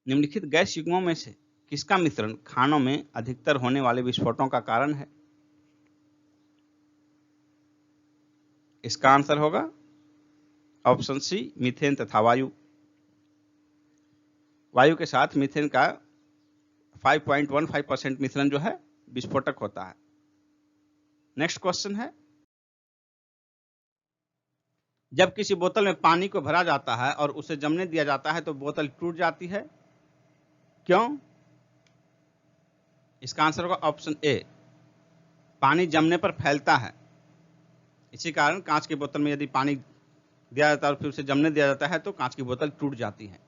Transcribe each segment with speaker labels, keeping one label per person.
Speaker 1: निम्नलिखित गैस युग्मों में से किसका मिश्रण खानों में अधिकतर होने वाले विस्फोटों का कारण है? इसका आंसर होगा ऑप्शन सी, मीथेन तथा वायु। वायु के साथ मीथेन का 5.15% मिश्रण जो है विस्फोटक होता है। नेक्स्ट क्वेश्चन है, जब किसी बोतल में पानी को भरा जाता है और उसे जमने दिया जाता है तो बोतल टूट जाती है, क्यों? इसका आंसर होगा ऑप्शन ए, पानी जमने पर फैलता है। इसी कारण कांच की बोतल में यदि पानी दिया जाता है और फिर उसे जमने दिया जाता है तो कांच की बोतल टूट जाती है।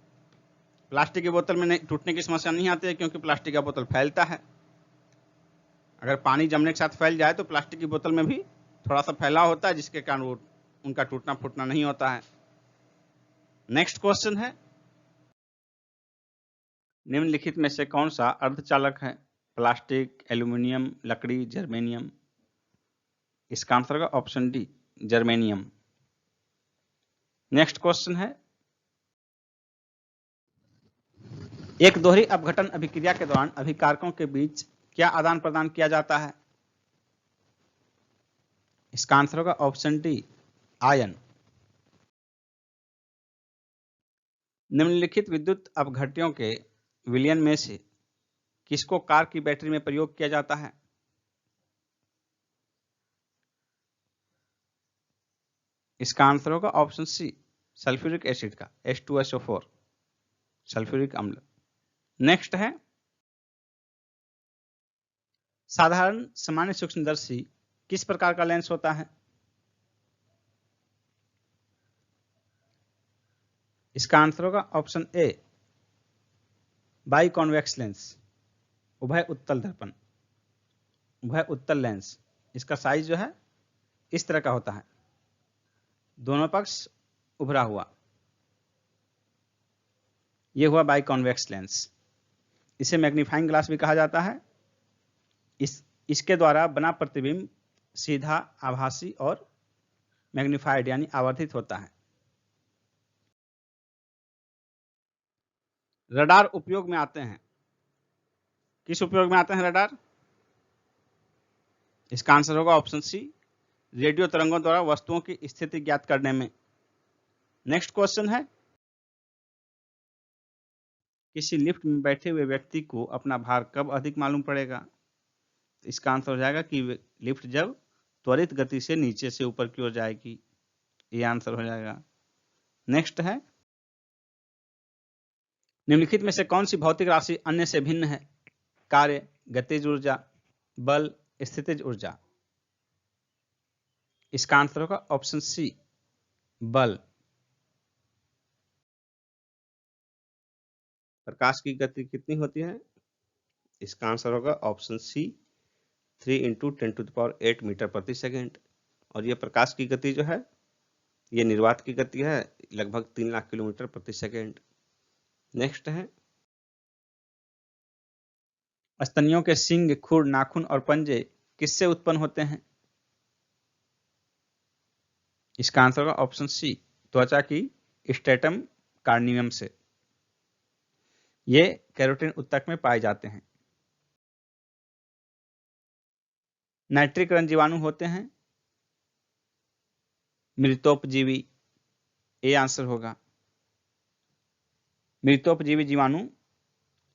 Speaker 1: प्लास्टिक की बोतल में टूटने की समस्या नहीं आती है क्योंकि प्लास्टिक का बोतल फैलता है। अगर पानी जमने के साथ फैल जाए तो प्लास्टिक की बोतल में भी थोड़ा सा फैलाव होता है, जिसके कारण वो उनका टूटना फूटना नहीं होता है। नेक्स्ट क्वेश्चन है, निम्नलिखित में से कौन सा अर्धचालक है? प्लास्टिक, एल्यूमिनियम, लकड़ी, जर्मेनियम। इसका आंसर होगा option D, germanium. Next question है, एक दोहरी अपघटन अभिक्रिया के दौरान अभिकारकों के बीच क्या आदान प्रदान किया जाता है? इसका आंसर होगा ऑप्शन डी, आयन। निम्नलिखित विद्युत अपघट्यों के विलयन में से किसको कार की बैटरी में प्रयोग किया जाता है? इसका आंसर होगा ऑप्शन सी, सल्फ्यूरिक एसिड का H2SO4, सल्फ्यूरिक अम्ल। नेक्स्ट है, साधारण सामान्य सूक्ष्मदर्शी किस प्रकार का लेंस होता है? इसका आंसर होगा option A, by convex lens, उभय उत्तल दर्पण, उभय उत्तल लेंस। इसका साइज जो है इस तरह का होता है, दोनों पक्ष उभरा हुआ। यह हुआ बाई कॉन्वेक्स लेंस। इसे मैग्नीफाइंग ग्लास भी कहा जाता है। इसके द्वारा बना प्रतिबिंब सीधा, आभासी और मैग्नीफाइड यानी आवर्धित होता है। रडार उपयोग में आते हैं, किस उपयोग में आते हैं रडार? इसका आंसर होगा ऑप्शन सी, रेडियो तरंगों द्वारा वस्तुओं की स्थिति ज्ञात करने में। नेक्स्ट क्वेश्चन है, किसी लिफ्ट में बैठे हुए व्यक्ति को अपना भार कब अधिक मालूम पड़ेगा? इसका आंसर हो जाएगा कि लिफ्ट जब त्वरित गति से नीचे से ऊपर की ओर जाएगी। ये आंसर हो जाएगा। नेक्स्ट है, निम्नलिखित में से कौन सी भौतिक राशि अन्य से भिन्न है? कार्य, गतिज ऊर्जा, बल, स्थितिज ऊर्जा। इसका आंसर होगा ऑप्शन सी, बल। प्रकाश की गति कितनी होती है? इसका आंसर होगा ऑप्शन सी, 3 × 10⁸ मीटर प्रति सेकेंड। और यह प्रकाश की गति जो है ये निर्वात की गति है, लगभग 3 लाख किलोमीटर प्रति सेकेंड। नेक्स्ट है, स्तनियों के सींग, खुर, नाखून और पंजे किससे उत्पन्न होते हैं? इसका आंसर होगा ऑप्शन सी, त्वचा की स्ट्रेटम कार्नियम से। ये कैरोटीन ऊतक में पाए जाते हैं। नाइट्रिक रंग जीवाणु होते हैं मृतोपजीवी। ये आंसर होगा। मृतोपजीवी जीवाणु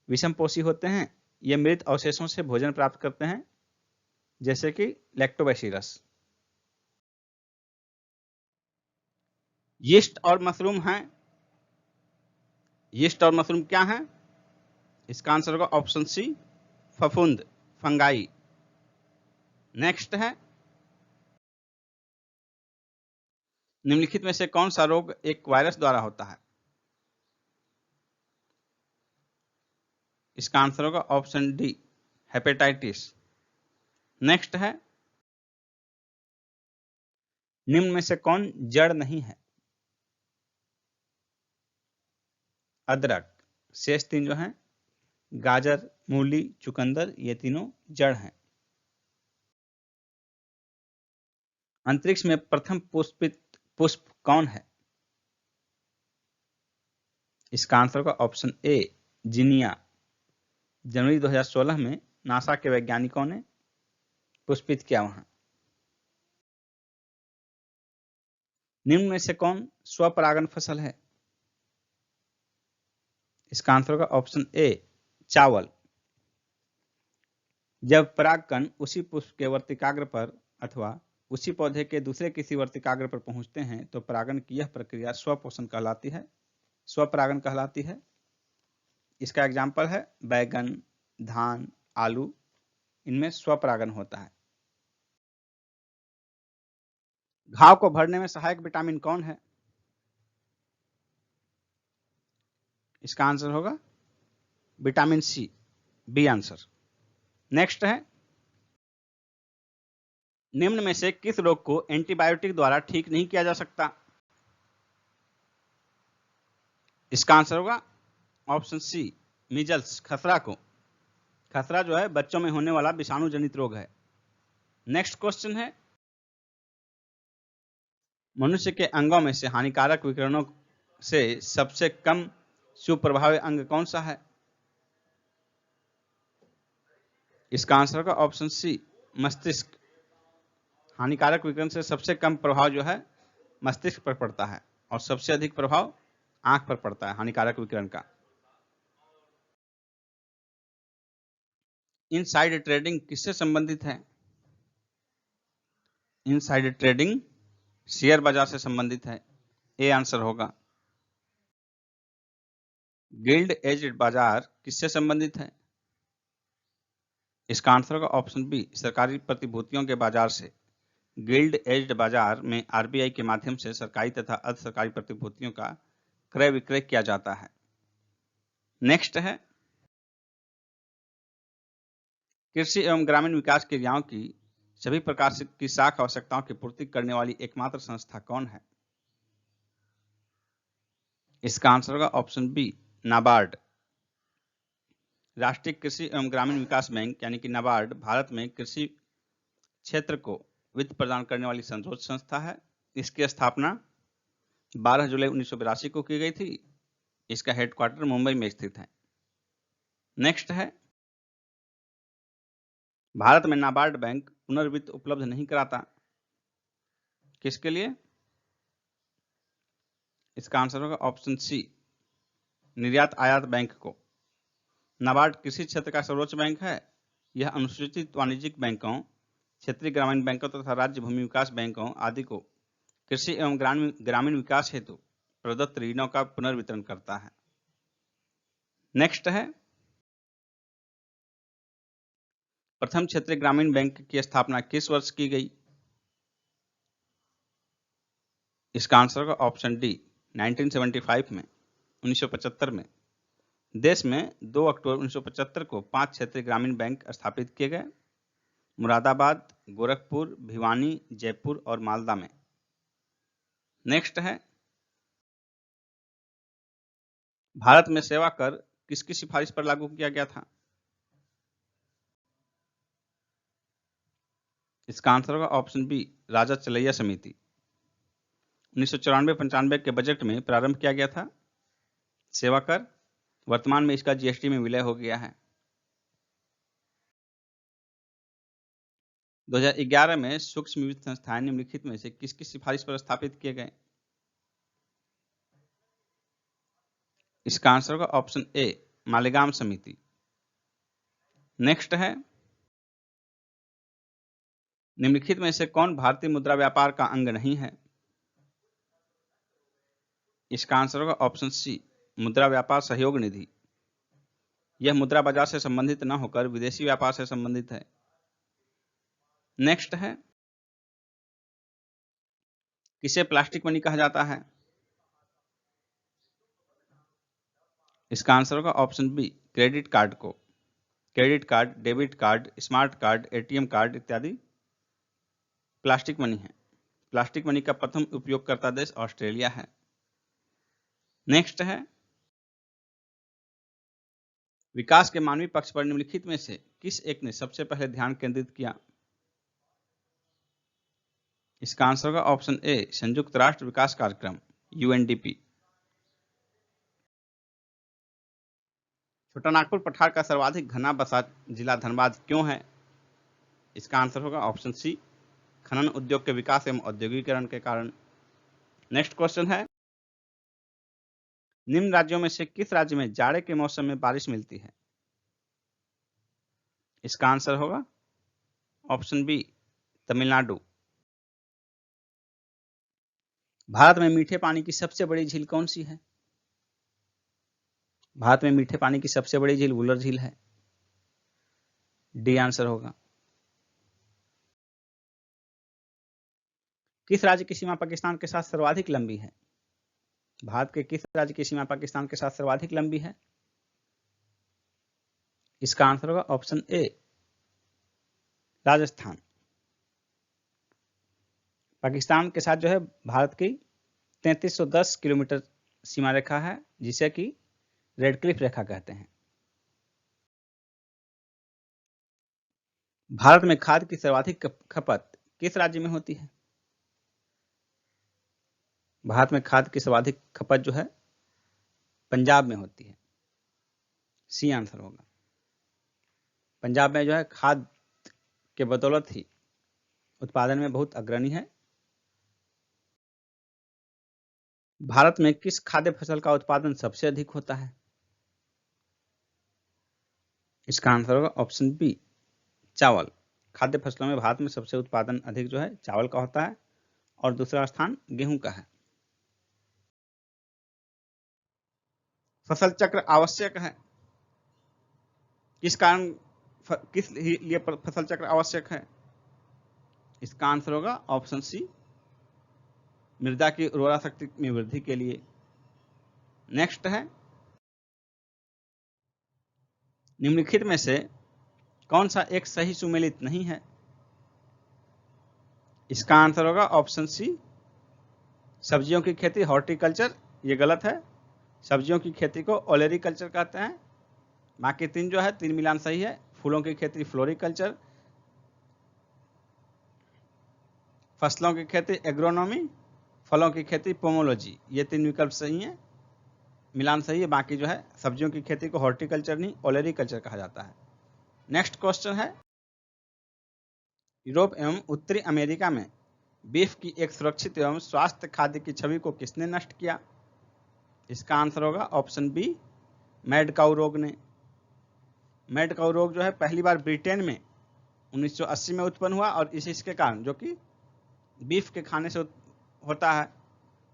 Speaker 1: विषमपोषी होते हैं। ये मृत अवशेषों से भोजन प्राप्त करते हैं, जैसे कि लैक्टोबैसिलस। यीस्ट और मशरूम हैं। यीस्ट और मशरूम क्या हैं? इसका आंसर होगा ऑप्शन सी, फफूंद, फंगाई। नेक्स्ट है, निम्नलिखित में से कौन सा रोग एक वायरस द्वारा होता है? इसका आंसर होगा ऑप्शन डी, हेपेटाइटिस। नेक्स्ट है, निम्न में से कौन जड़ नहीं है? अदरक, शेष तीन जो हैं गाजर, मूली, चुकंदर, ये तीनों जड़ हैं। अंतरिक्ष में प्रथम पुष्पित पुष्प कौन है? इसका आंसर होगा ऑप्शन ए, जिनिया जनवरी 2016 में नासा के वैज्ञानिकों ने पुष्पित किया वहां। निम्न में से कौन स्वपरागन फसल है? इसका आंसर होगा ऑप्शन ए चावल। जब परागकण उसी पुष्प के वर्तिकाग्र पर अथवा उसी पौधे के दूसरे किसी वर्तिकाग्र पर पहुंचते हैं तो परागण की यह प्रक्रिया स्वपोषण कहलाती है, स्वपरागण कहलाती है। इसका एग्जाम्पल है बैगन, धान, आलू, इनमें स्वपरागण होता है। घाव को भरने में सहायक विटामिन कौन है? इसका आंसर होगा vitamin C, B answer. Next है, निम्न में से किस रोग को एंटीबायोटिक द्वारा ठीक नहीं किया जा सकता? इसका आंसर होगा ऑप्शन सी मीजल्स, खसरा को। खसरा जो है बच्चों में होने वाला विषाणु जनित रोग है। नेक्स्ट क्वेश्चन है, मनुष्य के अंगों में से हानिकारक विकिरणों से सबसे कम सुप्रभावी अंग कौन सा है? इसका आंसर होगा ऑप्शन सी मस्तिष्क। हानिकारक विकिरण से सबसे कम प्रभाव जो है मस्तिष्क पर पड़ता है और सबसे अधिक प्रभाव आंख पर पड़ता है हानिकारक विकिरण का। इनसाइड ट्रेडिंग किससे संबंधित है? इनसाइड ट्रेडिंग शेयर बाजार से संबंधित है, ए आंसर होगा। गिल्ड एज्ड बाजार किससे संबंधित है? इसका आंसर होगा ऑप्शन बी सरकारी प्रतिभूतियों के बाजार से। गिल्ड एज्ड बाजार में आरबीआई के माध्यम से सरकारी तथा अर्ध सरकारी प्रतिभूतियों का क्रय विक्रय किया जाता है। नेक्स्ट है, कृषि एवं ग्रामीण विकास क्रियाओं की सभी प्रकार की साख आवश्यकताओं की पूर्ति करने वाली एकमात्र संस्था कौन है? इसका आंसर होगा ऑप्शन बी नाबार्ड। राष्ट्रीय कृषि एवं ग्रामीण विकास बैंक यानी कि नाबार्ड भारत में कृषि क्षेत्र को वित्त प्रदान करने वाली सर्वोच्च संस्था है। इसकी स्थापना 12 जुलाई 1982 को की गई थी। इसका हेडक्वार्टर मुंबई में स्थित है। नेक्स्ट है, भारत में नाबार्ड बैंक पुनर्वित्त उपलब्ध नहीं कराता, किसके लिए? इसका आंसर होगा ऑप्शन सी निर्यात आयात बैंक को। नाबार्ड कृषि क्षेत्र का सर्वोच्च बैंक है। यह अनुसूचित वाणिज्यिक बैंकों, क्षेत्रीय ग्रामीण बैंकों तथा राज्य भूमि विकास बैंकों आदि को कृषि एवं ग्रामीण विकास हेतु प्रदत्त ऋणों का पुनर्वितरण करता है। नेक्स्ट है, प्रथम क्षेत्रीय ग्रामीण बैंक की स्थापना किस वर्ष की गई? इसका आंसर होगा ऑप्शन डी 1975 में, 1975 में। देश में 2 अक्टूबर 1975 को 5 क्षेत्रीय ग्रामीण बैंक स्थापित किए गए, मुरादाबाद, गोरखपुर, भिवानी, जयपुर और मालदा में। नेक्स्ट है, भारत में सेवा कर किसकी सिफारिश पर लागू किया गया था? इसका आंसर होगा ऑप्शन बी राजा चलैया समिति। 1994-95 के बजट में प्रारंभ किया गया था सेवा कर। वर्तमान में इसका जीएसटी में विलय हो गया है। 2011 में सूक्ष्म वित्त संस्थाएं निम्नलिखित में से किसकी सिफारिश पर स्थापित किए गए? इसका आंसर होगा ऑप्शन ए मालेगाम समिति। नेक्स्ट है, निम्नलिखित में से कौन भारतीय मुद्रा व्यापार का अंग नहीं है? इसका आंसर होगा ऑप्शन सी मुद्रा व्यापार सहयोग निधि। यह मुद्रा बाजार से संबंधित न होकर विदेशी व्यापार से संबंधित है। नेक्स्ट है, किसे प्लास्टिक मनी कहा जाता है? इसका आंसर होगा ऑप्शन बी क्रेडिट कार्ड को। Credit card, debit card, smart card, ATM card इत्यादि प्लास्टिक मनी है। प्लास्टिक मनी का प्रथम उपयोगकर्ता देश ऑस्ट्रेलिया है। नेक्स्ट है, विकास के मानवीय पक्ष पर निम्नलिखित में से किस एक ने सबसे पहले ध्यान केंद्रित किया? इसका आंसर होगा ऑप्शन ए संयुक्त राष्ट्र विकास कार्यक्रम यूएनडीपी। छोटानागपुर पठार का सर्वाधिक घना बसा जिला धनबाद क्यों है? इसका आंसर होगा ऑप्शन सी, खनन उद्योग के विकास एवं औद्योगिकरण के कारण। नेक्स्ट क्वेश्चन है, निम्न राज्यों में से किस राज्य में जाड़े के मौसम में बारिश मिलती है? इसका आंसर होगा ऑप्शन बी, तमिलनाडु। भारत में मीठे पानी की सबसे बड़ी झील कौन सी है? भारत में मीठे पानी की सबसे बड़ी झील वुलर झील है। डी आंसर होगा। किस राज्य की सीमा पाकिस्तान के साथ सर्वाधिक लंबी है? भारत के किस राज्य की सीमा पाकिस्तान के साथ सर्वाधिक लंबी है? इसका आंसर होगा ऑप्शन ए, राजस्थान। पाकिस्तान के साथ जो है भारत की 3310 किलोमीटर सीमा रेखा है, जिसे कि रेड क्लिफ रेखा कहते हैं। भारत में खाद की सर्वाधिक खपत किस राज्य में होती है? भारत में खाद की सर्वाधिक खपत जो है पंजाब में होती है। सी आंसर होगा। पंजाब में जो है खाद के बदौलत ही उत्पादन में बहुत अग्रणी है। भारत में किस खाद्य फसल का उत्पादन सबसे अधिक होता है? इसका आंसर होगा ऑप्शन बी, चावल। खाद्य फसलों में भारत में सबसे उत्पादन अधिक जो है चावल का होता है और दूसरा स्थान गेहूं का है। फसल चक्र आवश्यक है, किस कारण, किस लिए फसल चक्र आवश्यक है? इसका आंसर होगा ऑप्शन सी, मृदा की उर्वरा शक्ति में वृद्धि के लिए। नेक्स्ट है, निम्नलिखित में से कौन सा एक सही सुमेलित नहीं है? इसका आंसर होगा ऑप्शन सी, सब्जियों की खेती हॉर्टिकल्चर। ये गलत है, सब्जियों की खेती को ओलेरिकल्चर कहते हैं। बाकी तीन जो है, तीन मिलान सही है। फूलों की खेती फ्लोरिकल्चर, फसलों की खेती एग्रोनॉमी, फलों की खेती पोमोलॉजी। ये तीन विकल्प सही हैं, मिलान सही है। बाकी जो है सब्जियों की खेती को हॉर्टिकल्चर नहीं ओलेरिकल्चर कहा जाता है। नेक्स्ट क्वेश्चन है, यूरोप एवं उत्तरी अमेरिका में बीफ की एक सुरक्षित एवं स्वास्थ्य खाद्य की छवि को किसने नष्ट किया? इसका आंसर होगा ऑप्शन बी, मैड काऊ रोग ने। मैड काऊ रोग जो है पहली बार ब्रिटेन में 1980 में उत्पन्न हुआ और इसके कारण, जो कि बीफ के खाने से होता है,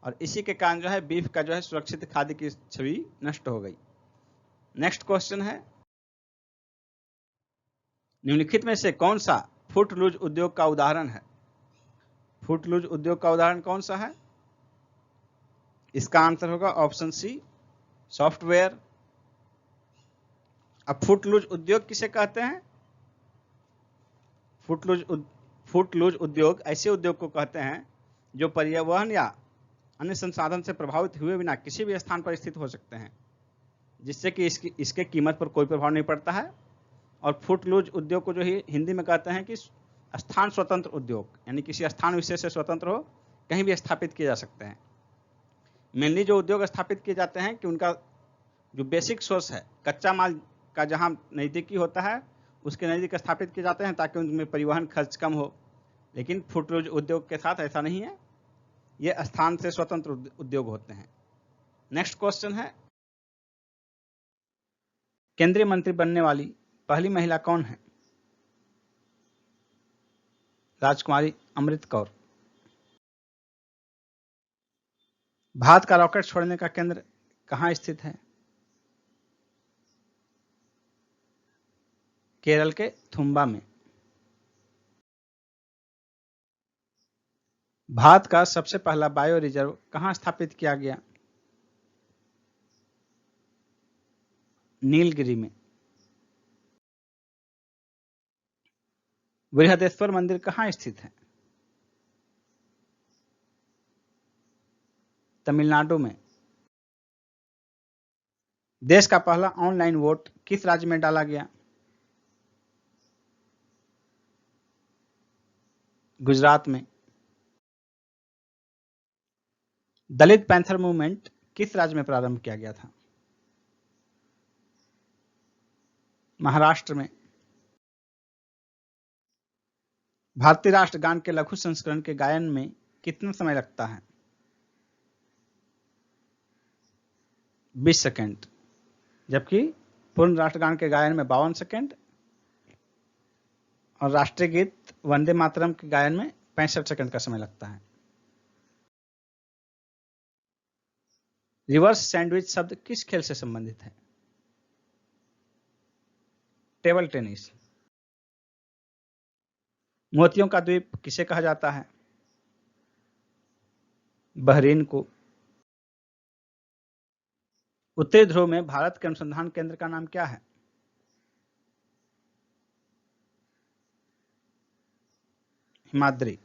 Speaker 1: और इसी के कारण जो है बीफ का जो है सुरक्षित खाद्य की छवि नष्ट हो गई। नेक्स्ट क्वेश्चन है, निम्नलिखित में से कौन सा फुटलूज उद्योग का उदाहरण है? फुटलूज उद्योग का उदाहरण कौन सा है? इसका आंसर होगा ऑप्शन सी, सॉफ्टवेयर। अब फुटलूज उद्योग किसे कहते हैं? फुटलूज उद्योग ऐसे उद्योग को कहते हैं जो परिवहन या अन्य संसाधन से प्रभावित हुए बिना किसी भी स्थान पर स्थित हो सकते हैं, जिससे कि इसके कीमत पर कोई प्रभाव नहीं पड़ता है। और फुटलूज उद्योग को जो ही हिंदी में कहते हैं कि स्थान स्वतंत्र उद्योग, यानी किसी स्थान विशेष से स्वतंत्र हो, कहीं भी स्थापित किए जा सकते हैं। मेनली जो उद्योग स्थापित किए जाते हैं कि उनका जो बेसिक सोर्स है कच्चा माल का, जहां नज़दीकी होता है उसके नज़दीक स्थापित किए जाते हैं ताकि उनमें परिवहन खर्च कम हो। लेकिन फुटलूज उद्योग के साथ ऐसा नहीं है, ये स्थान से स्वतंत्र उद्योग होते हैं। नेक्स्ट क्वेश्चन है, केंद्रीय मंत्री बनने वाली पहली महिला कौन है? राजकुमारी अमृत कौर। भारत का रॉकेट छोड़ने का केंद्र कहां स्थित है? केरल के थुम्बा में। भारत का सबसे पहला बायो रिजर्व कहां स्थापित किया गया? नीलगिरी में। बृहदेश्वर मंदिर कहां स्थित है? तमिलनाडु में। देश का पहला ऑनलाइन वोट किस राज्य में डाला गया? गुजरात में। दलित पैंथर मूवमेंट किस राज्य में प्रारंभ किया गया था? महाराष्ट्र में। भारतीय राष्ट्रगान के लघु संस्करण के गायन में कितना समय लगता है? 20 सेकंड, जबकि पूर्ण राष्ट्रगान के गायन में 52 सेकंड और राष्ट्रीय गीत वंदे मातरम के गायन में 65 सेकंड का समय लगता है। रिवर्स सैंडविच शब्द किस खेल से संबंधित है? Table tennis. मोतियों का द्वीप किसे कहा जाता है? बहरीन को। उत्तरी ध्रुव में भारत के अनुसंधान केंद्र का नाम क्या है? हिमाद्री।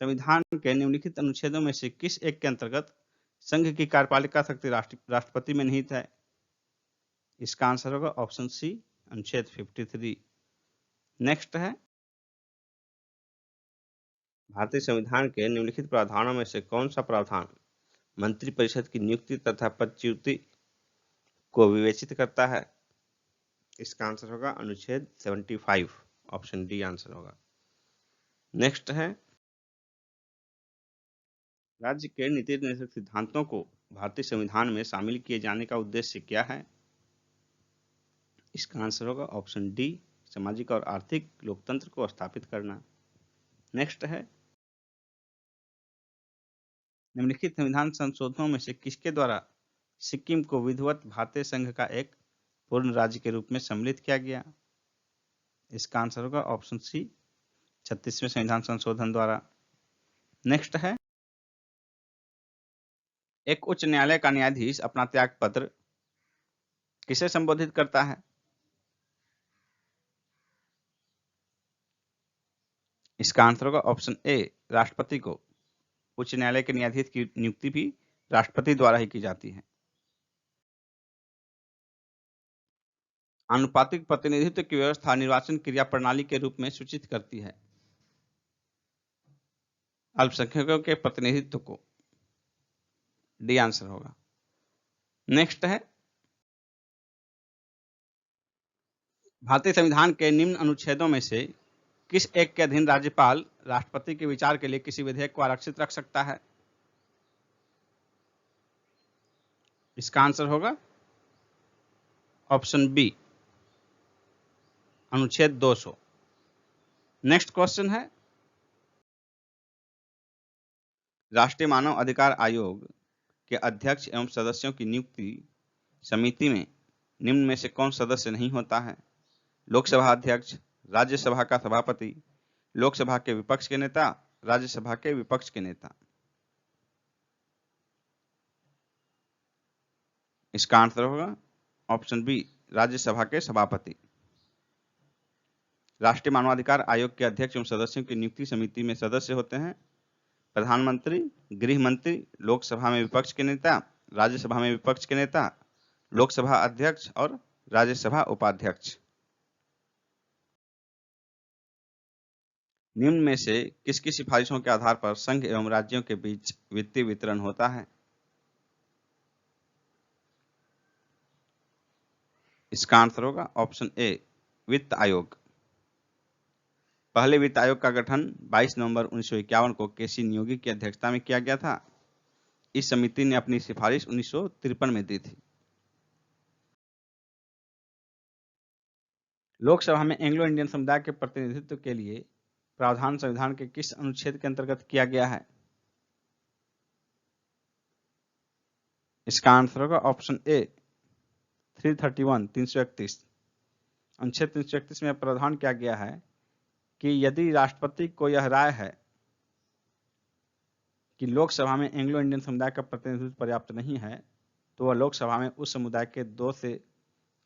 Speaker 1: संविधान के निम्नलिखित अनुच्छेदों में से किस एक के अंतर्गत संघ की कार्यपालिका शक्ति राष्ट्रपति में निहित है? इसका आंसर होगा ऑप्शन सी, अनुच्छेद 53। नेक्स्ट है, भारतीय संविधान के निम्नलिखित प्रावधानों में से कौन सा प्रावधान मंत्रिपरिषद की नियुक्ति तथा पदच्युति को विवेचित करता है? इसका आंसर होगा अनुच्छेद 75, ऑप्शन डी आंसर होगा। नेक्स्ट है, राज्य के नीति निर्देशक सिद्धांतों को भारतीय संविधान में शामिल किए जाने का उद्देश्य क्या है? इसका आंसर होगा ऑप्शन डी, सामाजिक और आर्थिक लोकतंत्र को स्थापित करना। नेक्स्ट है, निम्नलिखित संविधान संशोधनों में से किसके द्वारा सिक्किम को विधिवत भारतीय संघ का एक पूर्ण राज्य के रूप में सम्मिलित किया गया? इसका आंसर होगा ऑप्शन सी, 36वें संविधान संशोधन द्वारा। नेक्स्ट है, एक उच्च न्यायालय का न्यायाधीश अपना त्याग पत्र किसे संबोधित करता है? इसका आंसर होगा ऑप्शन ए, राष्ट्रपति को। उच्च न्यायालय के न्यायाधीश की नियुक्ति भी राष्ट्रपति द्वारा ही की जाती है। आनुपातिक प्रतिनिधित्व की व्यवस्था निर्वाचन क्रिया प्रणाली के रूप में सूचित करती है अल्पसंख्यकों के प्रतिनिधित्व को। डी आंसर होगा। नेक्स्ट है, भारतीय संविधान के निम्न अनुच्छेदों में से किस एक के अधीन राज्यपाल राष्ट्रपति के विचार के लिए किसी विधेयक को आरक्षित रख सकता है? इसका आंसर होगा ऑप्शन बी, अनुच्छेद 200। नेक्स्ट क्वेश्चन है, राष्ट्रीय मानव अधिकार आयोग के अध्यक्ष एवं सदस्यों की नियुक्ति समिति में निम्न में से कौन सदस्य नहीं होता है? लोकसभा अध्यक्ष, राज्यसभा का सभापति, लोकसभा के विपक्ष के नेता, राज्यसभा के विपक्ष के नेता। इसका आंसर होगा ऑप्शन बी, राज्यसभा के सभापति। राष्ट्रीय मानवाधिकार आयोग के अध्यक्ष एवं सदस्यों की नियुक्ति समिति में सदस्य होते हैं प्रधानमंत्री, गृह मंत्री, लोकसभा में विपक्ष के नेता, राज्यसभा में विपक्ष के नेता, लोकसभा अध्यक्ष और राज्यसभा उपाध्यक्ष। निम्न में से किसकी सिफारिशों के आधार पर संघ एवं राज्यों के बीच वित्तीय वितरण होता है? इसका आंसर होगा ऑप्शन ए, वित्त आयोग। पहले वित्त आयोग का गठन 22 नवंबर 1951 को केसी नियोगी की अध्यक्षता में किया गया था। इस समिति ने अपनी सिफारिश 1953 में दी थी। लोकसभा में एंग्लो इंडियन समुदाय के प्रतिनिधित्व के लिए प्रावधान संविधान के किस अनुच्छेद के अंतर्गत किया गया है? इसका आंसर होगा ऑप्शन ए, 331 अनुच्छेद 331 में प्रावधान किया गया है कि यदि राष्ट्रपति को यह राय है कि लोकसभा में एंग्लो इंडियन समुदाय का प्रतिनिधित्व पर्याप्त नहीं है तो वह लोकसभा में उस समुदाय के 2 से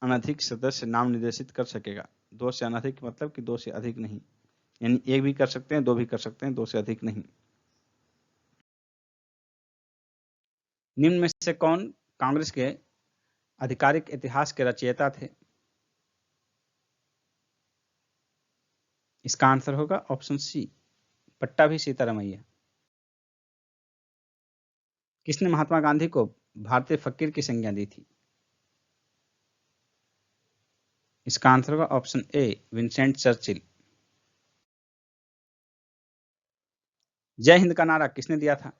Speaker 1: अनधिक सदस्य नाम निर्देशित कर सकेगा। 2 से अनधिक मतलब कि 2 से अधिक नहीं, यानी 1 भी कर सकते हैं, 2 भी कर सकते हैं, 2 से अधिक नहीं। निम्न में से कौन कांग्रेस के आधिकारिक इतिहास के रचयिता थे? इसका आंसर होगा ऑप्शन सी, पट्टाभी सीतारामैया। किसने महात्मा गांधी को भारतीय फकीर की संज्ञा दी थी? इसका आंसर होगा ऑप्शन ए विंसेंट चर्चिल। जय हिंद का नारा किसने दिया था?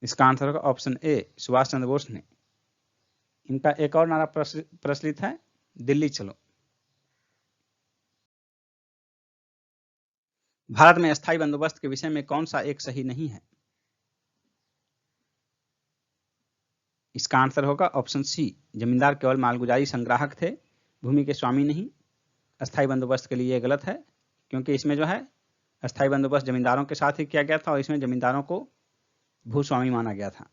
Speaker 1: इसका आंसर होगा ऑप्शन ए सुभाष चंद्र बोस ने। इनका एक और नारा प्रचलित है, दिल्ली चलो। भारत में स्थायी बंदोबस्त के विषय में कौन सा एक सही नहीं है? इसका आंसर होगा ऑप्शन सी जमींदार केवल मालगुजारी संग्राहक थे, भूमि के स्वामी नहीं। अस्थायी बंदोबस्त के लिए यह गलत है, क्योंकि इसमें जो है अस्थायी बंदोबस्त जमींदारों के साथ ही किया गया था और इसमें जमींदारों को भूस्वामी माना गया था।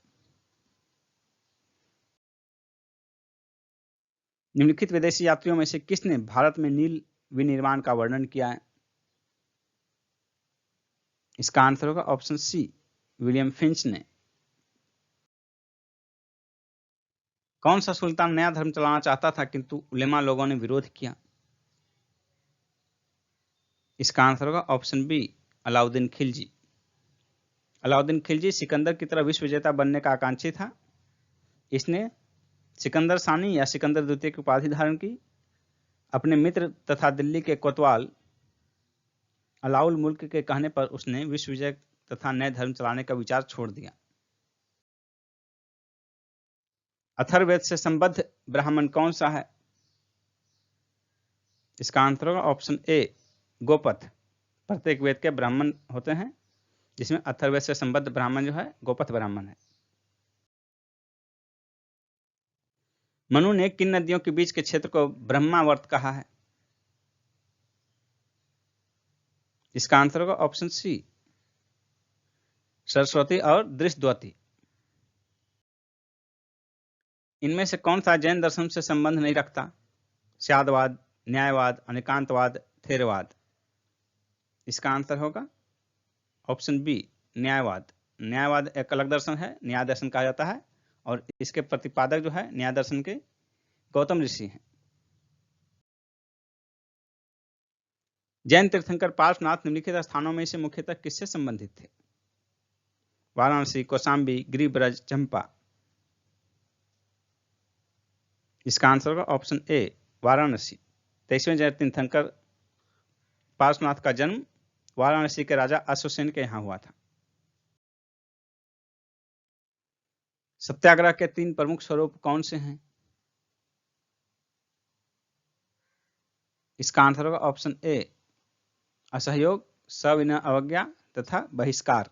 Speaker 1: निम्नलिखित विदेशी यात्रियों में से किसने भारत में नील विनिर्माण का वर्णन किया है? इसका आंसर होगा ऑप्शन सी विलियम फिंच ने। कौन सा सुल्तान नया धर्म चलाना चाहता था किंतु उलेमा लोगों ने विरोध किया? इसका आंसर होगा ऑप्शन बी अलाउद्दीन खिलजी। अलाउद्दीन खिलजी सिकंदर की तरह विश्व विजेता बनने का आकांक्षी था। इसने सिकंदर सानी या सिकंदर द्वितीय की उपाधि धारण की। अपने मित्र तथा दिल्ली के कोतवाल अलाउल मुल्क के कहने पर उसने विश्व विजय तथा नए धर्म चलाने का विचार छोड़ दिया। अथर्ववेद से संबद्ध ब्राह्मण कौन सा है? इसका आंसर होगा ऑप्शन ए गोपथ। प्रत्येक वेद के ब्राह्मण होते हैं, जिसमें अथर्ववेद से संबद्ध ब्राह्मण जो है गोपथ ब्राह्मण है। मनु ने किन नदियों के बीच के क्षेत्र को ब्रह्मावर्त कहा है? इसका आंसर होगा ऑप्शन सी सरस्वती और दृष्टद्वती। इनमें से कौन सा जैन दर्शन से संबंध नहीं रखता? स्यादवाद, न्यायवाद, अनेकांतवाद, थेरवाद। इसका आंसर होगा ऑप्शन बी न्यायवाद। न्यायवाद एक अलग दर्शन है, न्याय दर्शन कहा जाता है, और इसके प्रतिपादक जो है न्याय दर्शन के गौतम ऋषि हैं। जैन तीर्थंकर पार्श्वनाथ निम्नलिखित स्थानों में से मुख्यतः किससे संबंधित थे? वाराणसी, कौशाम्बी, गिरिब्रज, चंपा। इसका आंसर होगा ऑप्शन ए वाराणसी। 23वें जैन तीर्थंकर पार्श्वनाथ का जन्म वाराणसी के राजा अश्वसेन के यहां हुआ था। सत्याग्रह के 3 प्रमुख स्वरूप कौन से हैं? इसका आंसर होगा ऑप्शन ए असहयोग, सविनय अवज्ञा तथा बहिष्कार।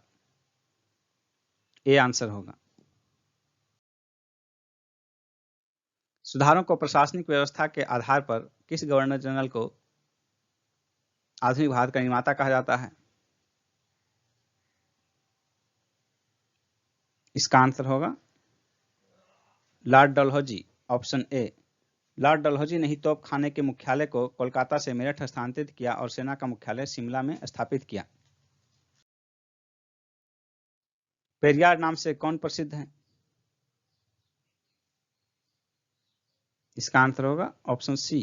Speaker 1: ए आंसर होगा। सुधारों को प्रशासनिक व्यवस्था के आधार पर किस गवर्नर जनरल को आधुनिक भारत का निर्माता कहा जाता है? इसका आंसर होगा Lord Dalhousie, option A. Lord Dalhousie ने ही तोप खाने के मुख्यालय को कोलकाता से मेरठ स्थानांतरित किया और सेना का मुख्यालय शिमला में स्थापित किया। पेरियार नाम से कौन प्रसिद्ध है? इसका आंसर होगा option C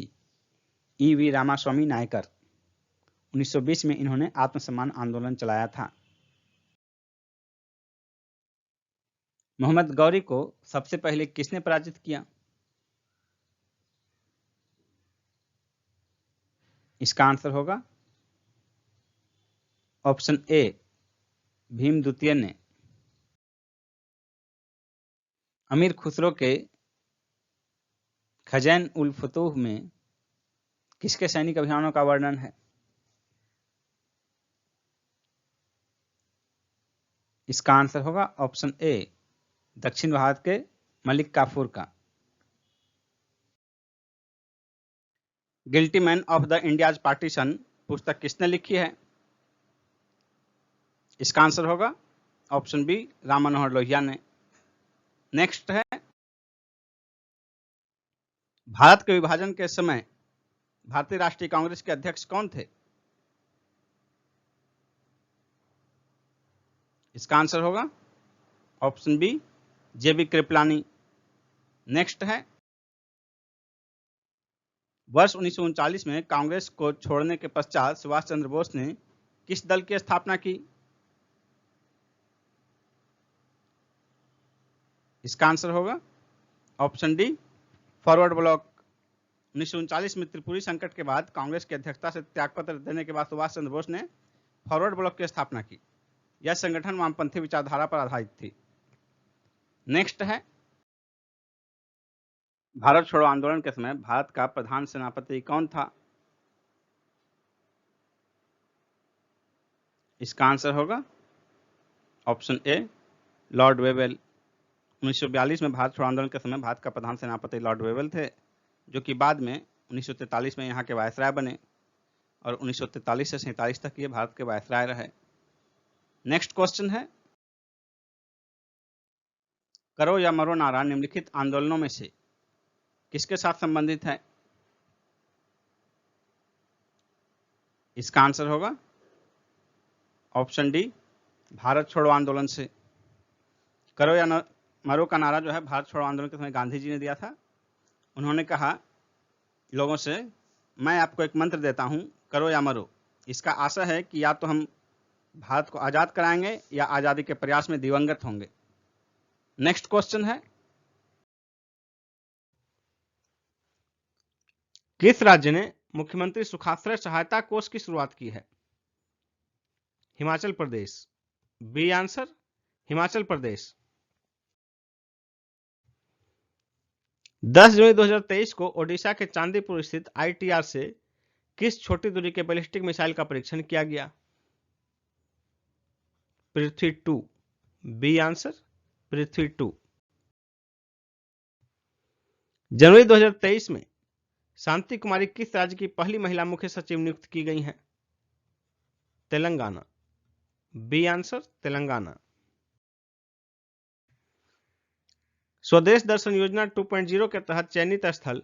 Speaker 1: EV Ramaswamy Naicker. 1920 में इन्होंने आत्मसम्मान आंदोलन चलाया था। मोहम्मद गौरी को सबसे पहले किसने पराजित किया? इसका आंसर होगा ऑप्शन ए भीम द्वितीय ने। अमीर खुसरो के खजैन उल फतूह में किसके सैनिक अभियानों का वर्णन है? इसका आंसर होगा ऑप्शन ए दक्षिण भारत के मलिक काफूर का। Guilty man of the India's partition पुस्तक किसने लिखी है? इसका आंसर होगा ऑप्शन बी राम मनोहर लोहिया ने। नेक्स्ट है, भारत के विभाजन के समय भारतीय राष्ट्रीय कांग्रेस के अध्यक्ष कौन थे? इसका आंसर होगा ऑप्शन बी जेबी कृपलानी। नेक्स्ट है, वर्ष 1939 में कांग्रेस को छोड़ने के पश्चात सुभाष चंद्र बोस ने किस दल की स्थापना की? इसका आंसर होगा ऑप्शन डी फॉरवर्ड ब्लॉक। 1939 में त्रिपुरी संकट के बाद कांग्रेस की अध्यक्षता से त्यागपत्र देने के बाद सुभाष चंद्र बोस ने फॉरवर्ड ब्लॉक की स्थापना की। यह संगठन वामपंथी विचारधारा पर आधारित थी। नेक्स्ट है, भारत छोड़ो आंदोलन के समय भारत का प्रधान सेनापति कौन था? इसका आंसर होगा ऑप्शन ए, लॉर्ड वेवेल। 1942 में भारत छोड़ो आंदोलन के समय भारत का प्रधान सेनापति लॉर्ड वेवेल थे, जो कि बाद में 1943 में यहाँ के वायसराय बने और 1943 से 47 तक ये भारत के वायसराय रहे। नेक्स्ट क्वेश्चन है, करो या मरो नारा निम्नलिखित आंदोलनों में से किसके साथ संबंधित है? इसका आंसर होगा ऑप्शन डी, भारत छोड़ो आंदोलन से। करो या मरो का नारा जो है भारत छोड़ो आंदोलन के समय गांधी जी ने दिया था। उन्होंने कहा लोगों से, मैं आपको एक मंत्र देता हूं, करो या मरो। इसका आशा है कि या तो हम भारत को आजाद कराएंगे या आजादी के प्रयास में दिवंगत होंगे। नेक्स्ट क्वेश्चन है, किस राज्य ने मुख्यमंत्री सुखाश्रय सहायता कोष की शुरुआत की है? हिमाचल प्रदेश। B answer, Himachal Pradesh. 10 जुलाई 2023 को ओडिशा के चांदीपुर स्थित आईटीआर से किस छोटी दूरी के बैलिस्टिक मिसाइल का परीक्षण किया गया? पृथ्वी 2। बी आंसर, पृथ्वी 2। जनवरी 2023 में शांति कुमारी किस राज्य की पहली महिला मुख्य सचिव नियुक्त की गई हैं? तेलंगाना। B answer, Telangana. स्वदेश दर्शन योजना 2.0 के तहत चयनित स्थल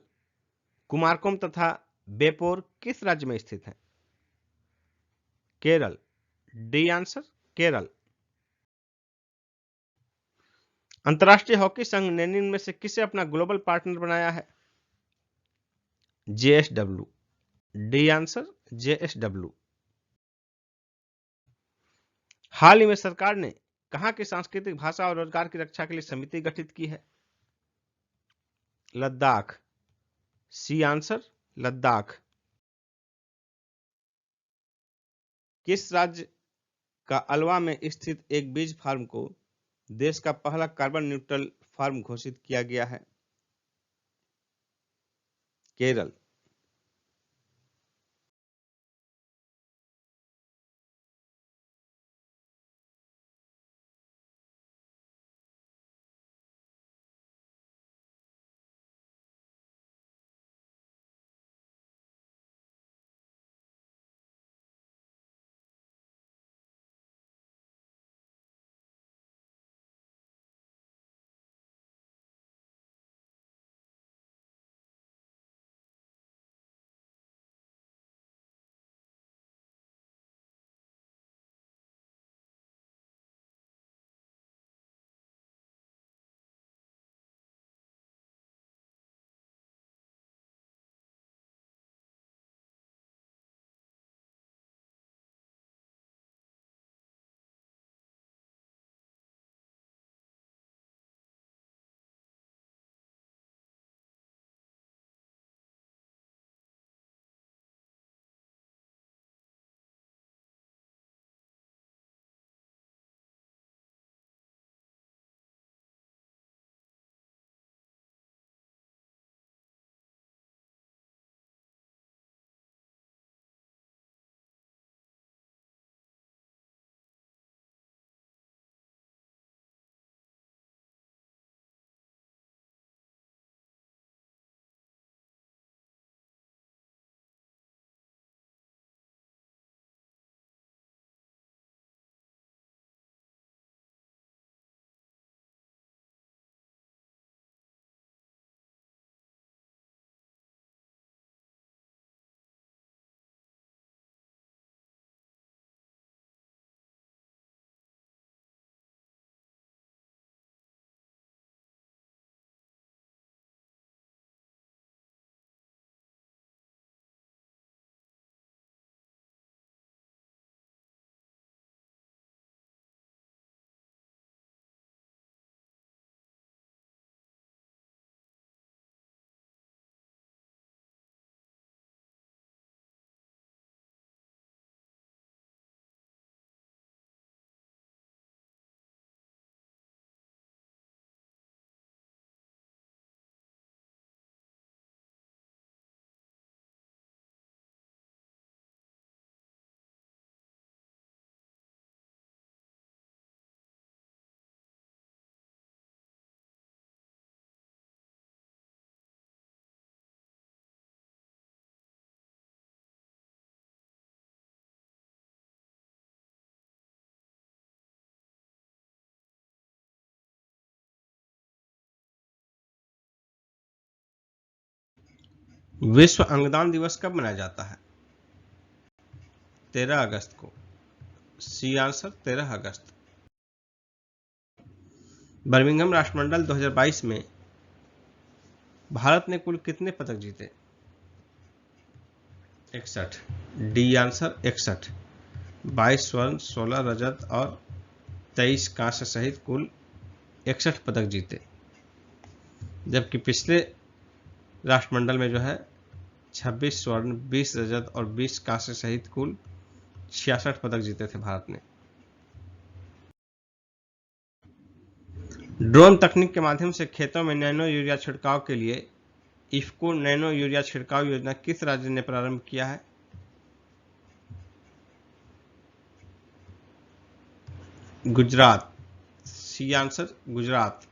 Speaker 1: कुमारकोम तथा बेपोर किस राज्य में स्थित है? केरल। D answer, Kerala. अंतर्राष्ट्रीय हॉकी संघ ने निम्न में से किसे अपना ग्लोबल पार्टनर बनाया है? जेएसडब्ल्यू। D answer, JSW. हाल ही में सरकार ने कहां की सांस्कृतिक भाषा और रोजगार की रक्षा के लिए समिति गठित की है? लद्दाख। C answer, Ladakh. किस राज्य का अलवा में स्थित एक बीज फार्म को देश का पहला कार्बन न्यूट्रल फार्म घोषित किया गया है? केरल।
Speaker 2: विश्व अंगदान दिवस कब मनाया जाता है? 13 अगस्त को। सी आंसर 13 अगस्त। बर्मिंघम राष्ट्रमंडल 2022 में भारत ने कुल कितने पदक जीते? 61। D answer 61। 22 स्वर्ण, 16 रजत और 23 कांस्य सहित कुल 61 पदक जीते, जबकि पिछले राष्ट्रमंडल में जो है 26 स्वर्ण, 20 रजत और 20 कांस्य सहित कुल 66 पदक जीते थे भारत ने। ड्रोन तकनीक के माध्यम से खेतों में नैनो यूरिया छिड़काव के लिए इफ्को नैनो यूरिया छिड़काव योजना किस राज्य ने प्रारंभ किया है? गुजरात। C answer Gujarat.